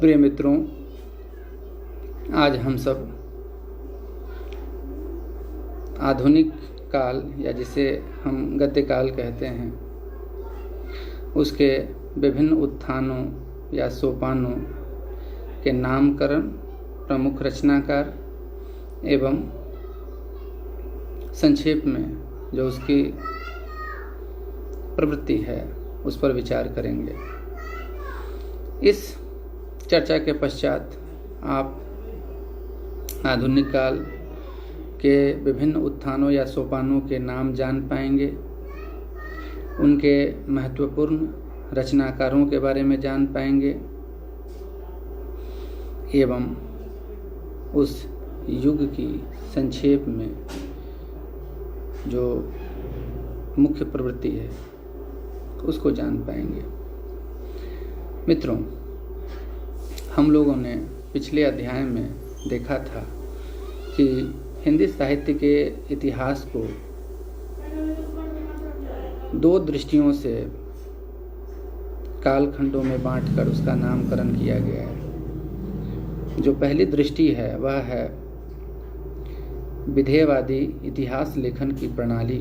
प्रिय मित्रों, आज हम सब आधुनिक काल या जिसे हम गद्य काल कहते हैं उसके विभिन्न उत्थानों या सोपानों के नामकरण, प्रमुख रचनाकार एवं संक्षेप में जो उसकी प्रवृत्ति है उस पर विचार करेंगे। इस चर्चा के पश्चात आप आधुनिक काल के विभिन्न उत्थानों या सोपानों के नाम जान पाएंगे, उनके महत्वपूर्ण रचनाकारों के बारे में जान पाएंगे एवं उस युग की संक्षेप में जो मुख्य प्रवृत्ति है उसको जान पाएंगे। मित्रों, हम लोगों ने पिछले अध्याय में देखा था कि हिंदी साहित्य के इतिहास को दो दृष्टियों से कालखंडों में बांटकर उसका नामकरण किया गया है। जो पहली दृष्टि है वह है विधेयवादी इतिहास लेखन की प्रणाली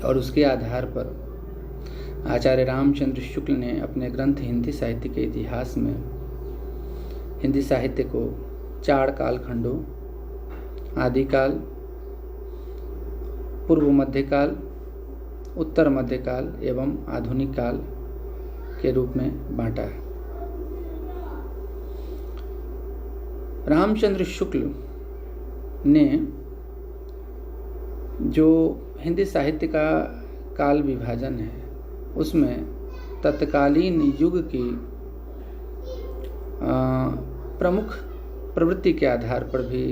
और उसके आधार पर आचार्य रामचंद्र शुक्ल ने अपने ग्रंथ हिंदी साहित्य के इतिहास में हिंदी साहित्य को 4 कालखंडों आदिकाल, पूर्व मध्यकाल, उत्तर मध्यकाल एवं आधुनिक काल के रूप में बांटा है। रामचंद्र शुक्ल ने जो हिंदी साहित्य का काल विभाजन है उसमें तत्कालीन युग की प्रमुख प्रवृत्ति के आधार पर भी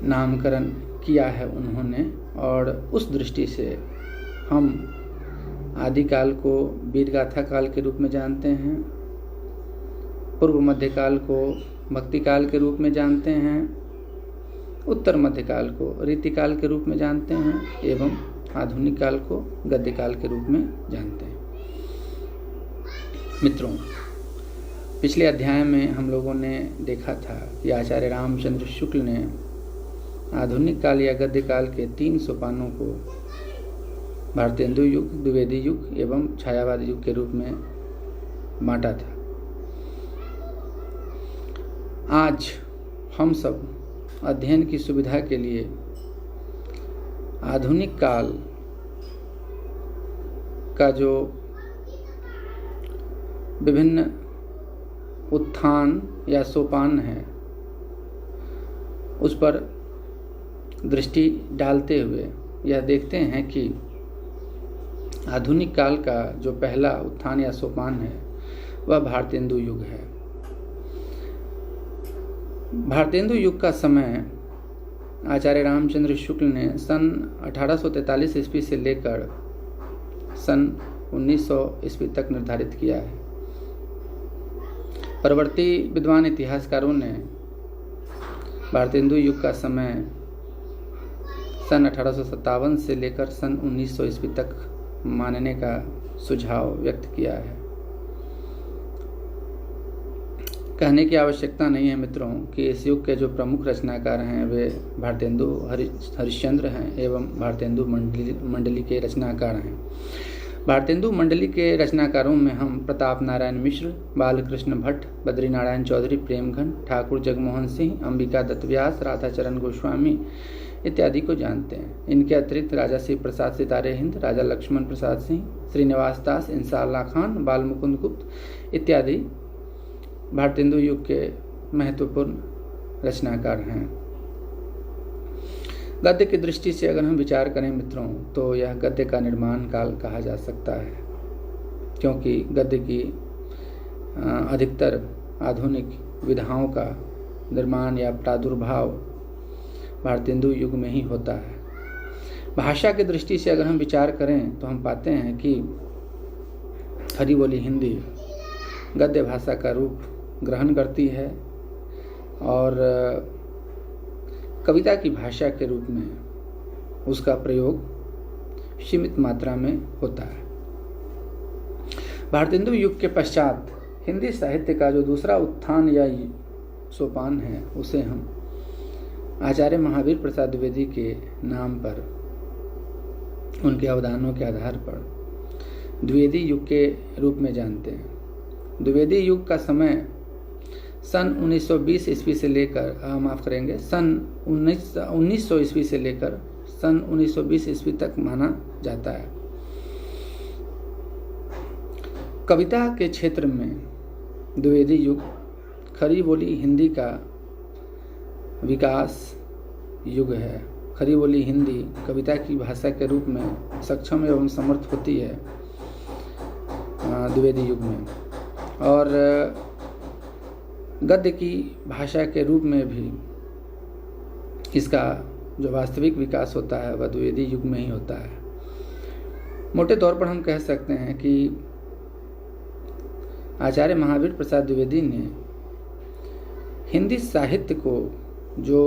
नामकरण किया है उन्होंने, और उस दृष्टि से हम आदिकाल को वीरगाथा काल के रूप में जानते हैं, पूर्व मध्यकाल को भक्तिकाल के रूप में जानते हैं, उत्तर मध्यकाल को रीतिकाल के रूप में जानते हैं एवं आधुनिक काल को गद्यकाल के रूप में जानते हैं। मित्रों, पिछले अध्याय में हम लोगों ने देखा था कि आचार्य रामचंद्र शुक्ल ने आधुनिक काल या गद्यकाल के 3 सोपानों को भारतेंदु युग, द्विवेदी युग एवं छायावाद युग के रूप में बांटा था। आज हम सब अध्ययन की सुविधा के लिए आधुनिक काल का जो विभिन्न उत्थान या सोपान है उस पर दृष्टि डालते हुए यह देखते हैं कि आधुनिक काल का जो पहला उत्थान या सोपान है वह भारतेंदु युग है। भारतेंदु युग का समय आचार्य रामचंद्र शुक्ल ने सन 1843 ईस्वी से लेकर सन 1900 ईस्वी तक निर्धारित किया है। परवर्ती विद्वान इतिहासकारों ने भारतेंदु युग का समय सन 1857 से लेकर सन 1900 ईस्वी तक मानने का सुझाव व्यक्त किया है। कहने की आवश्यकता नहीं है मित्रों कि इस युग के जो प्रमुख रचनाकार हैं वे भारतेंदु हरिश्चंद्र हैं एवं भारतेंदु मंडली के रचनाकार हैं। भारतेंदु मंडली के रचनाकारों में हम प्रताप नारायण मिश्र, बालकृष्ण भट्ट, बद्रीनारायण चौधरी, प्रेमघन, ठाकुर जगमोहन सिंह, अंबिका दत्त व्यास, राधाचरण गोस्वामी इत्यादि को जानते हैं। इनके अतिरिक्त राजा शिव प्रसाद सितारे हिंद, राजा लक्ष्मण प्रसाद सिंह, श्रीनिवास दास, इंसाल्लाह खान, बाल मुकुंद गुप्त इत्यादि भारतेंदु युग के महत्वपूर्ण रचनाकार हैं। गद्य की दृष्टि से अगर हम विचार करें मित्रों तो यह गद्य का निर्माण काल कहा जा सकता है, क्योंकि गद्य की अधिकतर आधुनिक विधाओं का निर्माण या प्रादुर्भाव भारतेंदु युग में ही होता है। भाषा की दृष्टि से अगर हम विचार करें तो हम पाते हैं कि खरी बोली हिंदी गद्य भाषा का रूप ग्रहण करती है और कविता की भाषा के रूप में उसका प्रयोग सीमित मात्रा में होता है। भारतेंदु युग के पश्चात हिंदी साहित्य का जो दूसरा उत्थान या सोपान है उसे हम आचार्य महावीर प्रसाद द्विवेदी के नाम पर, उनके अवदानों के आधार पर द्विवेदी युग के रूप में जानते हैं। द्विवेदी युग का समय सन 1920 ईस्वी से लेकर माफ़ करेंगे सन 1900 ईस्वी से लेकर सन 1920 ईस्वी तक माना जाता है। कविता के क्षेत्र में द्विवेदी युग खरी बोली हिंदी का विकास युग है। खरी बोली हिंदी कविता की भाषा के रूप में सक्षम एवं समर्थ होती है द्विवेदी युग में, और गद्य की भाषा के रूप में भी इसका जो वास्तविक विकास होता है वह द्विवेदी युग में ही होता है। मोटे तौर पर हम कह सकते हैं कि आचार्य महावीर प्रसाद द्विवेदी ने हिंदी साहित्य को जो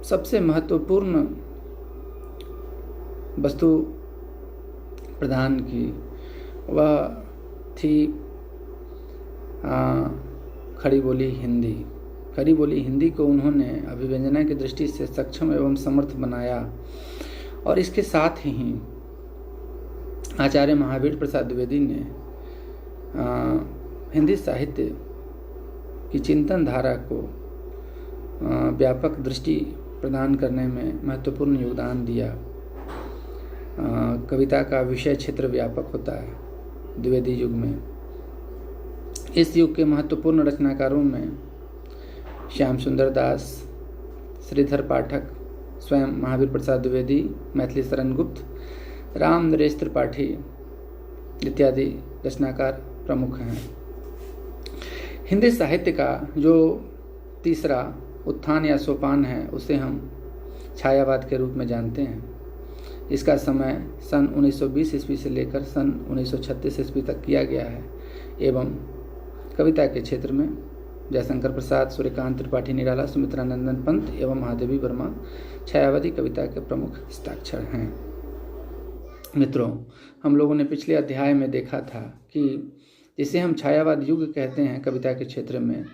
सबसे महत्वपूर्ण वस्तु प्रदान की वह थी खड़ी बोली हिंदी। खड़ी बोली हिंदी को उन्होंने अभिव्यंजना की दृष्टि से सक्षम एवं समर्थ बनाया, और इसके साथ ही आचार्य महावीर प्रसाद द्विवेदी ने हिंदी साहित्य की चिंतन धारा को व्यापक दृष्टि प्रदान करने में महत्वपूर्ण योगदान दिया। कविता का विषय क्षेत्र व्यापक होता है द्विवेदी युग में। इस युग के महत्वपूर्ण रचनाकारों में श्याम सुंदर दास, श्रीधर पाठक, स्वयं महावीर प्रसाद द्विवेदी, मैथिली शरण गुप्त, राम नरेश त्रिपाठी इत्यादि रचनाकार प्रमुख हैं। हिंदी साहित्य का जो तीसरा उत्थान या सोपान है उसे हम छायावाद के रूप में जानते हैं। इसका समय सन 1920 ईस्वी से लेकर सन 1936 ईस्वी तक किया गया है, एवं कविता के क्षेत्र में जयशंकर प्रसाद, सूर्यकांत त्रिपाठी निराला, सुमित्रा नंदन पंत एवं महादेवी वर्मा छायावादी कविता के प्रमुख हस्ताक्षर हैं। मित्रों, हम लोगों ने पिछले अध्याय में देखा था कि जिसे हम छायावाद युग कहते हैं कविता के क्षेत्र में,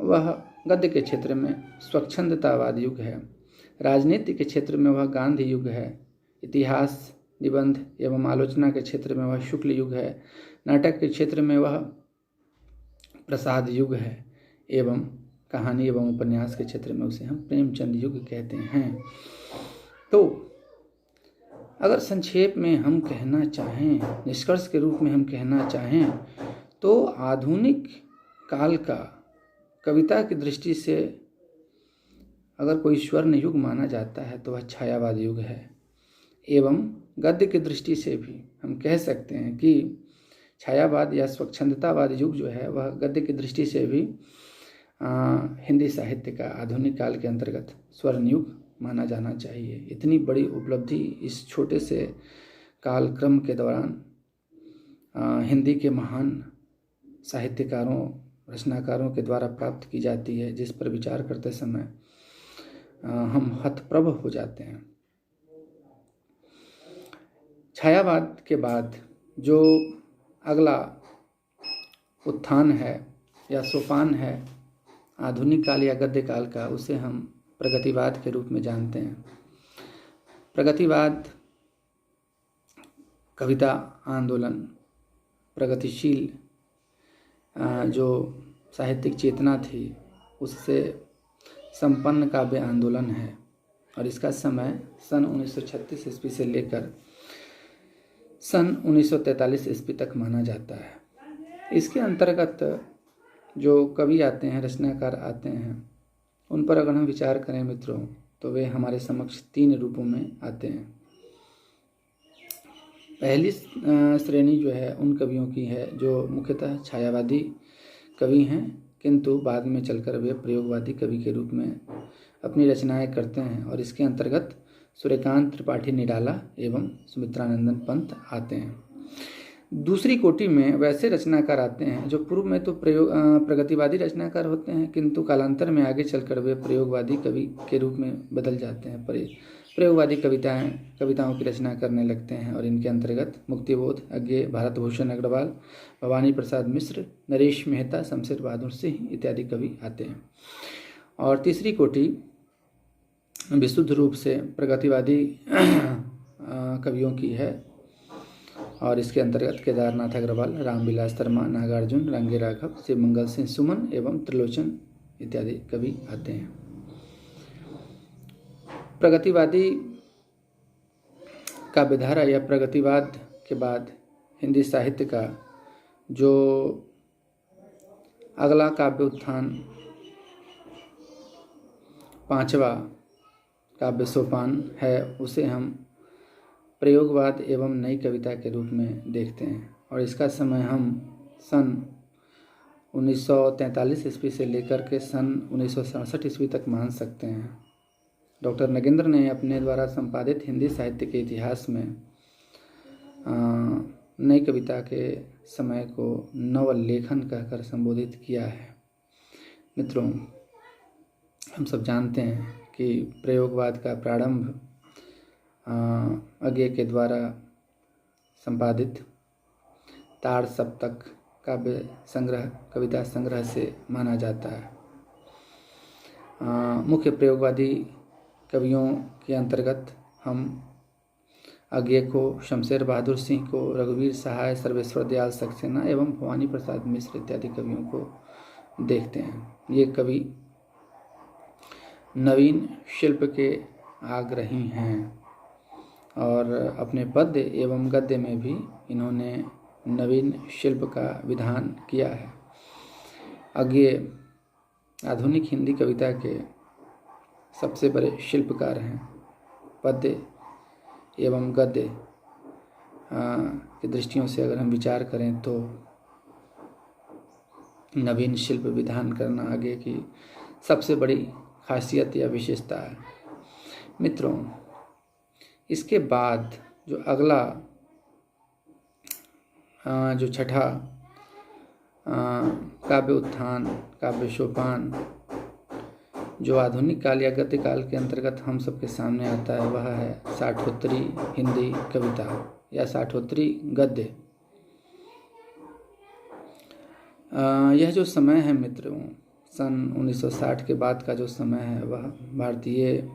वह गद्य के क्षेत्र में स्वच्छंदतावाद युग है। राजनीति के क्षेत्र में वह गांधी युग है। इतिहास, निबंध एवं आलोचना के क्षेत्र में वह शुक्ल युग है। नाटक के क्षेत्र में वह प्रसाद युग है, एवं कहानी एवं उपन्यास के क्षेत्र में उसे हम प्रेमचंद युग कहते हैं। तो अगर संक्षेप में हम कहना चाहें, निष्कर्ष के रूप में हम कहना चाहें, तो आधुनिक काल का कविता की दृष्टि से अगर कोई स्वर्ण युग माना जाता है तो वह छायावाद युग है। एवं गद्य की दृष्टि से भी हम कह सकते हैं कि छायावाद या स्वच्छंदतावाद युग जो है वह गद्य की दृष्टि से भी हिंदी साहित्य का आधुनिक काल के अंतर्गत स्वर्ण युग माना जाना चाहिए। इतनी बड़ी उपलब्धि इस छोटे से कालक्रम के दौरान हिंदी के महान साहित्यकारों, रचनाकारों के द्वारा प्राप्त की जाती है, जिस पर विचार करते समय हम हतप्रभ हो जाते हैं। छायावाद के बाद जो अगला उत्थान है या सोपान है आधुनिक काल या गद्य काल का, उसे हम प्रगतिवाद के रूप में जानते हैं। प्रगतिवाद कविता आंदोलन, प्रगतिशील जो साहित्यिक चेतना थी उससे संपन्न काव्य आंदोलन है, और इसका समय सन 1936 ईस्वी से लेकर सन 1943 ईस्वी तक माना जाता है। इसके अंतर्गत जो कवि आते हैं, रचनाकार आते हैं, उन पर अगर हम विचार करें मित्रों, तो वे हमारे समक्ष 3 रूपों में आते हैं। पहली श्रेणी जो है उन कवियों की है जो मुख्यतः छायावादी कवि हैं, किंतु बाद में चलकर वे प्रयोगवादी कवि के रूप में अपनी रचनाएं करते हैं, और इसके अंतर्गत सूर्यकांत त्रिपाठी निराला एवं सुमित्रा नंदन पंत आते हैं। दूसरी कोटि में वैसे रचनाकार आते हैं जो पूर्व में तो प्रगतिवादी रचनाकार होते हैं, किंतु कालांतर में आगे चलकर वे प्रयोगवादी कवि के रूप में बदल जाते हैं, प्रयोगवादी कविताओं की रचना करने लगते हैं और इनके अंतर्गत मुक्तिबोध, अज्ञेय, भारत भूषण अग्रवाल, भवानी प्रसाद मिश्र, नरेश मेहता, शमशेर बहादुर सिंह इत्यादि कवि आते हैं। और तीसरी कोटि विशुद्ध रूप से प्रगतिवादी कवियों की है और इसके अंतर्गत केदारनाथ अग्रवाल, रामविलास शर्मा, नागार्जुन, रंगे राघव, शिवमंगल सिंह सुमन एवं त्रिलोचन इत्यादि कवि आते हैं। प्रगतिवादी काव्यधारा या प्रगतिवाद के बाद हिंदी साहित्य का जो अगला काव्य उत्थान, पांचवा काव्य सोपान है, उसे हम प्रयोगवाद एवं नई कविता के रूप में देखते हैं और इसका समय हम सन 1943 ईस्वी से लेकर के सन 1967 ईस्वी तक मान सकते हैं। डॉक्टर नगेंद्र ने अपने द्वारा संपादित हिंदी साहित्य के इतिहास में नई कविता के समय को नवल लेखन कहकर संबोधित किया है। मित्रों, हम सब जानते हैं कि प्रयोगवाद का प्रारंभ अज्ञेय के द्वारा संपादित ताड़ सप्तक काव्य संग्रह, कविता संग्रह से माना जाता है। मुख्य प्रयोगवादी कवियों के अंतर्गत हम अज्ञेय को, शमशेर बहादुर सिंह को, रघुवीर सहाय, सर्वेश्वर दयाल सक्सेना एवं भवानी प्रसाद मिश्र इत्यादि कवियों को देखते हैं। ये कवि नवीन शिल्प के आग्रही हैं और अपने पद्य एवं गद्य में भी इन्होंने नवीन शिल्प का विधान किया है। अज्ञेय आधुनिक हिंदी कविता के सबसे बड़े शिल्पकार हैं। पद्य एवं गद्य की दृष्टियों से अगर हम विचार करें तो नवीन शिल्प विधान करना अज्ञेय की सबसे बड़ी खासियत या विशेषता है। मित्रों, इसके बाद जो अगला जो छठा काव्य उत्थान, काव्य सोपान जो आधुनिक काल या गद्य काल के अंतर्गत हम सबके सामने आता है, वह है साठोत्तरी हिंदी कविता या साठोत्तरी गद्य। यह जो समय है मित्रों, सन 1960 के बाद का जो समय है, वह भारतीय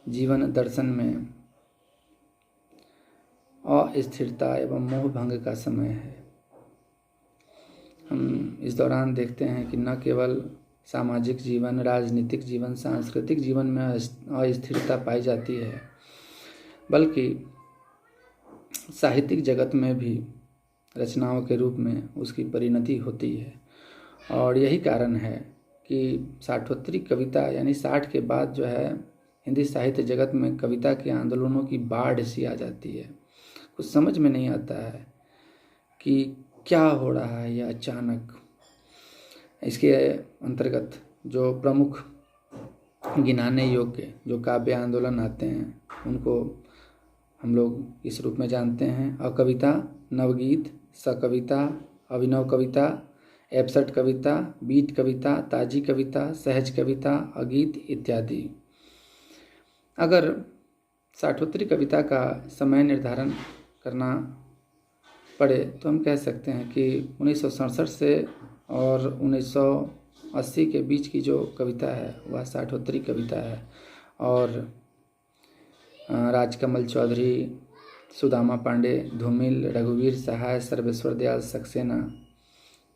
जीवन दर्शन में अस्थिरता एवं मोह भंग का समय है। हम इस दौरान देखते हैं कि न केवल सामाजिक जीवन, राजनीतिक जीवन, सांस्कृतिक जीवन में अस्थिरता पाई जाती है, बल्कि साहित्यिक जगत में भी रचनाओं के रूप में उसकी परिणति होती है। और यही कारण है कि साठोत्तरी कविता यानी 60 के बाद जो है हिंदी साहित्य जगत में कविता के आंदोलनों की बाढ़ सी आ जाती है। कुछ समझ में नहीं आता है कि क्या हो रहा है यह अचानक। इसके अंतर्गत जो प्रमुख गिनाने योग्य जो काव्य आंदोलन आते हैं, उनको हम लोग इस रूप में जानते हैं: अकविता, नवगीत, सकविता, अभिनव कविता, एबसट कविता, बीट कविता, ताजी कविता, सहज कविता, अगीत इत्यादि। अगर साठोत्तरी कविता का समय निर्धारण करना पड़े तो हम कह सकते हैं कि 1967 से और 1980 के बीच की जो कविता है वह साठोत्तरी कविता है। और राजकमल चौधरी, सुदामा पांडे, धूमिल, रघुवीर सहाय, सर्वेश्वर दयाल सक्सेना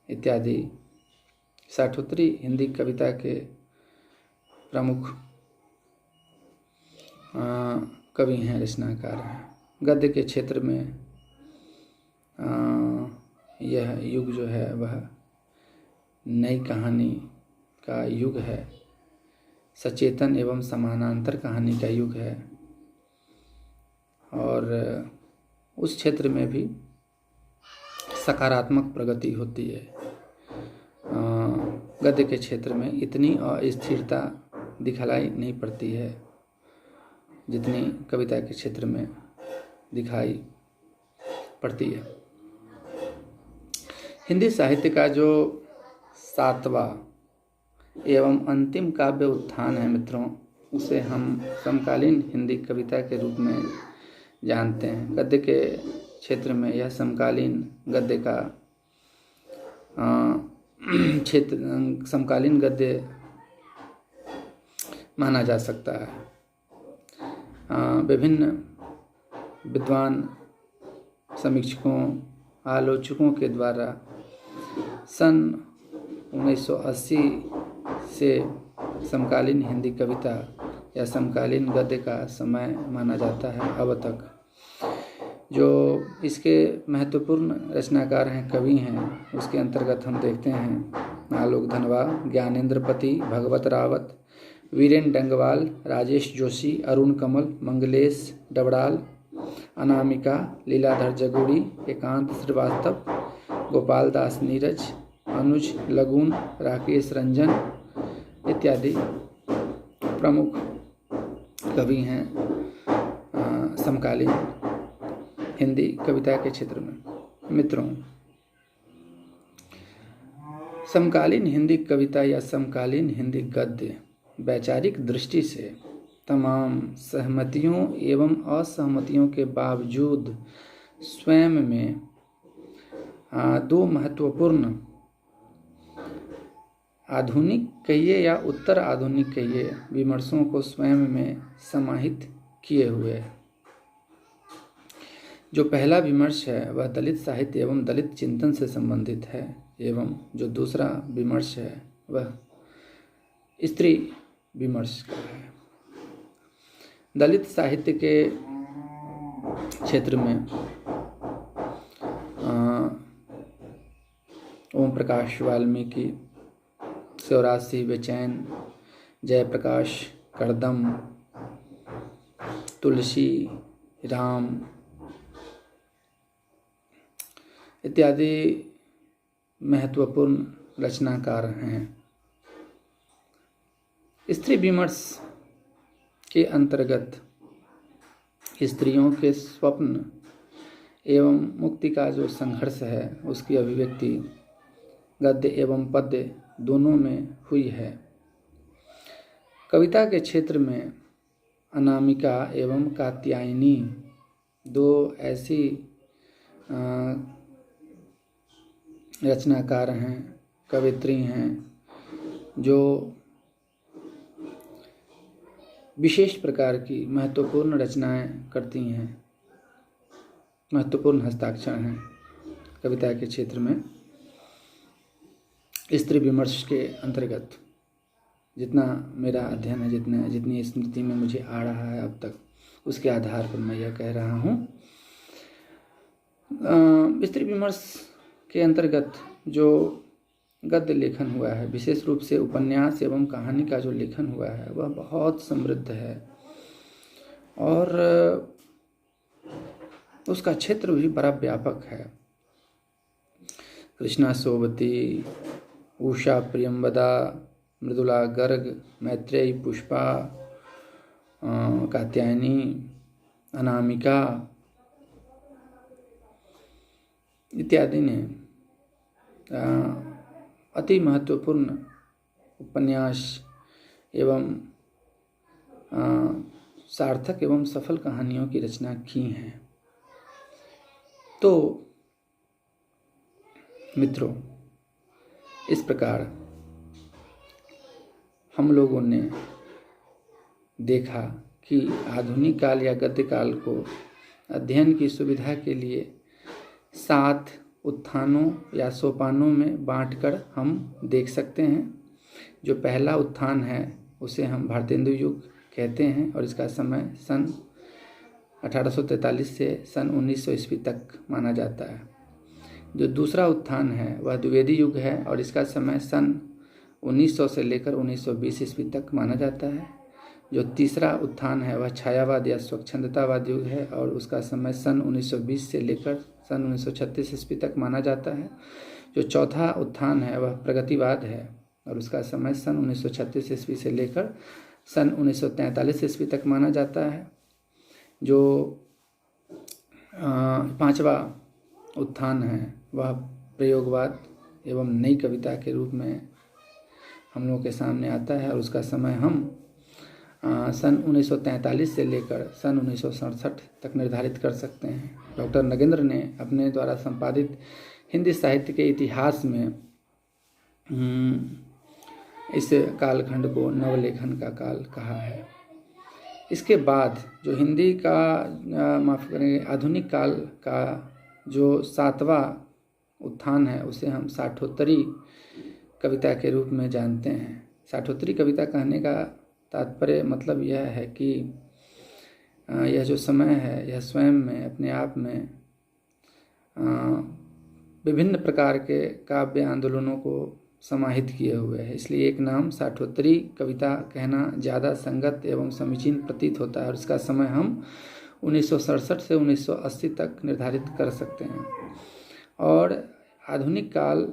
इत्यादि साठोत्तरी हिंदी कविता के प्रमुख कवि हैं, रचनाकार हैं। गद्य के क्षेत्र में यह युग जो है वह नई कहानी का युग है, सचेतन एवं समानांतर कहानी का युग है। और उस क्षेत्र में भी सकारात्मक प्रगति होती है। गद्य के क्षेत्र में इतनी अस्थिरता दिखलाई नहीं पड़ती है जितनी कविता के क्षेत्र में दिखाई पड़ती है। हिंदी साहित्य का जो 7वां एवं अंतिम काव्य उत्थान है मित्रों, उसे हम समकालीन हिंदी कविता के रूप में जानते हैं। गद्य के क्षेत्र में यह समकालीन गद्य का समकालीन गद्य माना जा सकता है। विभिन्न विद्वान समीक्षकों आलोचकों के द्वारा सन 1980 से समकालीन हिंदी कविता या समकालीन गद्य का समय माना जाता है अब तक। जो इसके महत्वपूर्ण रचनाकार हैं, कवि हैं, उसके अंतर्गत हम देखते हैं आलोक धनवा, ज्ञानेंद्र पति, भगवत रावत, वीरेन डंगवाल, राजेश जोशी, अरुण कमल, मंगलेश डबड़ाल, अनामिका, लीलाधर जगुड़ी, एकांत श्रीवास्तव, गोपाल दास नीरज, अनुज लगून, राकेश रंजन इत्यादि प्रमुख कवि हैं समकालीन हिंदी कविता के क्षेत्र में। मित्रों, समकालीन हिंदी कविता या समकालीन हिंदी गद्य वैचारिक दृष्टि से तमाम सहमतियों एवं असहमतियों के बावजूद स्वयं में दो महत्वपूर्ण आधुनिक कहिए या उत्तर आधुनिक कहिए विमर्शों को स्वयं में समाहित किए हुए है। जो पहला विमर्श है वह दलित साहित्य एवं दलित चिंतन से संबंधित है, एवं जो दूसरा विमर्श है वह स्त्री विमर्श का है। दलित साहित्य के क्षेत्र में ओम प्रकाश वाल्मीकि, शिवराज सिंह बेचैन, जयप्रकाश करदम, तुलसी राम इत्यादि महत्वपूर्ण रचनाकार हैं। स्त्री विमर्श के अंतर्गत स्त्रियों के स्वप्न एवं मुक्ति का जो संघर्ष है उसकी अभिव्यक्ति गद्य एवं पद्य दोनों में हुई है। कविता के क्षेत्र में अनामिका एवं कात्यायनी दो ऐसी रचनाकार हैं, कवित्री हैं, जो विशेष प्रकार की महत्वपूर्ण रचनाएं करती हैं, महत्वपूर्ण हस्ताक्षर हैं कविता के क्षेत्र में। स्त्री विमर्श के अंतर्गत जितना मेरा अध्ययन है, जितनी स्मृति में मुझे आ रहा है अब तक, उसके आधार पर मैं यह कह रहा हूँ। स्त्री विमर्श के अंतर्गत जो गद्य लेखन हुआ है, विशेष रूप से उपन्यास एवं कहानी का जो लेखन हुआ है वह बहुत समृद्ध है और उसका क्षेत्र भी बड़ा व्यापक है। कृष्णा सोबती, उषा प्रियंवदा, मृदुला गर्ग, मैत्रेयी पुष्पा, कात्यायनी, अनामिका इत्यादि ने अति महत्वपूर्ण उपन्यास एवं सार्थक एवं सफल कहानियों की रचना की हैं। तो मित्रों, इस प्रकार हम लोगों ने देखा कि आधुनिक काल या गद्य काल को अध्ययन की सुविधा के लिए 7 उत्थानों या सोपानों में बांटकर हम देख सकते हैं। जो पहला उत्थान है उसे हम भारतेंदु युग कहते हैं और इसका समय सन 1843 से सन 1900 ईस्वी तक माना जाता है। जो दूसरा उत्थान है वह द्विवेदी युग है और इसका समय सन 1900 से लेकर 1920 ईस्वी तक माना जाता है। जो तीसरा उत्थान है वह छायावाद या स्वच्छंदतावाद युग है और उसका समय सन 1920 से लेकर सन 1936 ईस्वी तक माना जाता है। जो चौथा उत्थान है वह प्रगतिवाद है और उसका समय सन 1936 ईस्वी से लेकर सन 1943 ईस्वी तक माना जाता है। जो पांचवा उत्थान है वह प्रयोगवाद एवं नई कविता के रूप में हम लोगों के सामने आता है और उसका समय हम सन 1943 से लेकर सन 1967 तक निर्धारित कर सकते हैं। डॉक्टर नगेंद्र ने अपने द्वारा संपादित हिंदी साहित्य के इतिहास में इस कालखंड को नवलेखन का काल कहा है। इसके बाद जो हिंदी का माफ़ करेंगे आधुनिक काल का जो 7वां उत्थान है उसे हम साठोत्तरी कविता के रूप में जानते हैं। साठोत्तरी कविता कहने का तात्पर्य मतलब यह है कि यह जो समय है यह स्वयं में अपने आप में विभिन्न प्रकार के काव्य आंदोलनों को समाहित किए हुए है, इसलिए एक नाम साठोत्तरी कविता कहना ज़्यादा संगत एवं समीचीन प्रतीत होता है और इसका समय हम 1967 से 1980 तक निर्धारित कर सकते हैं। और आधुनिक काल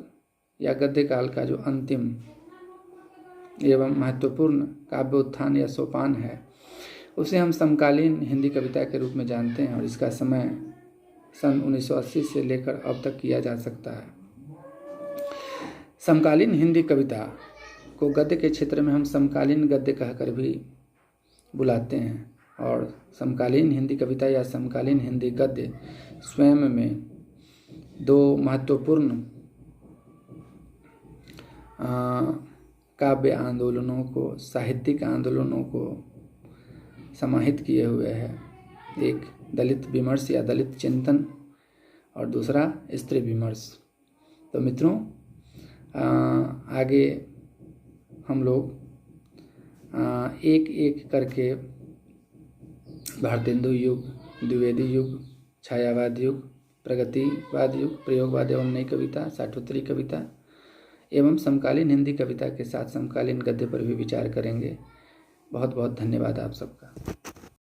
या गद्य काल का जो अंतिम एवं महत्वपूर्ण काव्य उत्थान या सोपान है उसे हम समकालीन हिंदी कविता के रूप में जानते हैं और इसका समय सन 1980 से लेकर अब तक किया जा सकता है। समकालीन हिंदी कविता को गद्य के क्षेत्र में हम समकालीन गद्य कहकर भी बुलाते हैं और समकालीन हिंदी कविता या समकालीन हिंदी गद्य स्वयं में दो महत्वपूर्ण काव्य आंदोलनों को, साहित्यिक आंदोलनों को समाहित किए हुए है। एक दलित विमर्श या दलित चिंतन और दूसरा स्त्री विमर्श। तो मित्रों आगे हम लोग एक एक करके भारतेंदु युग, द्विवेदी युग, छायावाद युग, प्रगतिवाद युग, प्रयोगवाद एवं नई कविता, साठोत्तरी कविता एवं समकालीन हिंदी कविता के साथ समकालीन गद्य पर भी विचार करेंगे। बहुत बहुत धन्यवाद आप सबका।